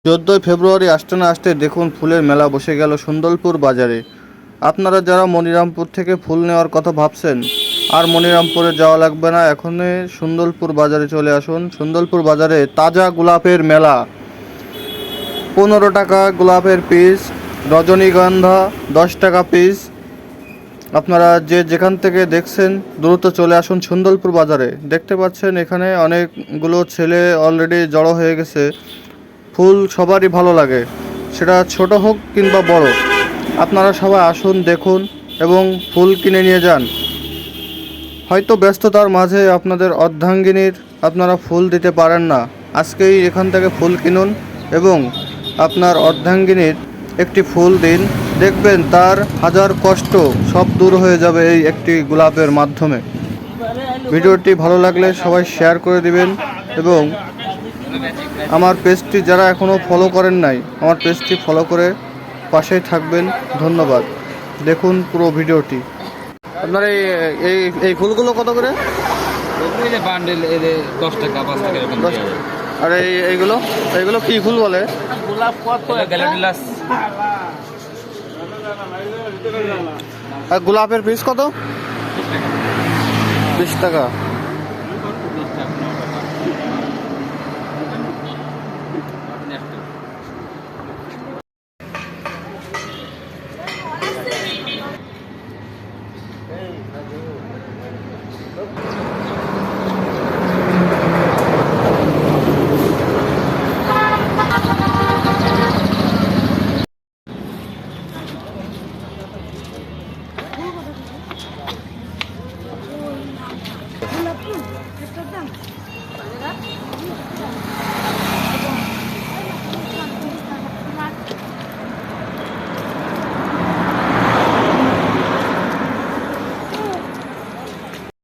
14 ফেব্রুয়ারি আসতে না আসতে দেখুন ফুলের মেলা বসে গেল সুন্দরপুর বাজারে। আপনারা যারা মনিরামপুর থেকে ফুল নেওয়ার কথা ভাবছেন আর মনিরামপুরে যাওয়া লাগবে না, এখনই সুন্দরপুর বাজারে চলে আসুন। সুন্দরপুর বাজারে তাজা গোলাপের মেলা। 15 টাকা গোলাপের পিস, রজনীগন্ধা 10 টাকা পিস। আপনারা যে যেখান থেকে দেখছেন দ্রুত চলে আসুন সুন্দরপুর বাজারে। দেখতে পাচ্ছেন এখানে অনেকগুলো ছেলে অলরেডি জড়ো হয়ে গেছে। ফুল সবারই ভালো লাগে, সেটা ছোট হোক কিংবা বড়। আপনারা সবাই আসুন, দেখুন এবং ফুল কিনে নিয়ে যান। হয়তো ব্যস্ততার মাঝে আপনাদের অর্ধাঙ্গিনীর আপনারা ফুল দিতে পারেন না, আজকেই এখান থেকে ফুল কিনুন এবং আপনার অর্ধাঙ্গিনীর একটি ফুল দিন। দেখবেন তার হাজার কষ্ট সব দূর হয়ে যাবে এই একটি গোলাপের মাধ্যমে। ভিডিওটি ভালো লাগলে সবাই শেয়ার করে দিবেন এবং আমার পেজটি যারা এখনও ফলো করেন নাই, আমার পেজটি ফলো করে পাশেই থাকবেন। ধন্যবাদ। দেখুন পুরো ভিডিওটি। আপনার এই ফুলগুলো কত করে? বান্ডেল 10 টাকা 5 টাকা এরকম। আর এইগুলো এইগুলো কি ফুল বলে? গোলাপ কত? গ্যালাডিলাস। আর গোলাপের পিস কত? 20 টাকা।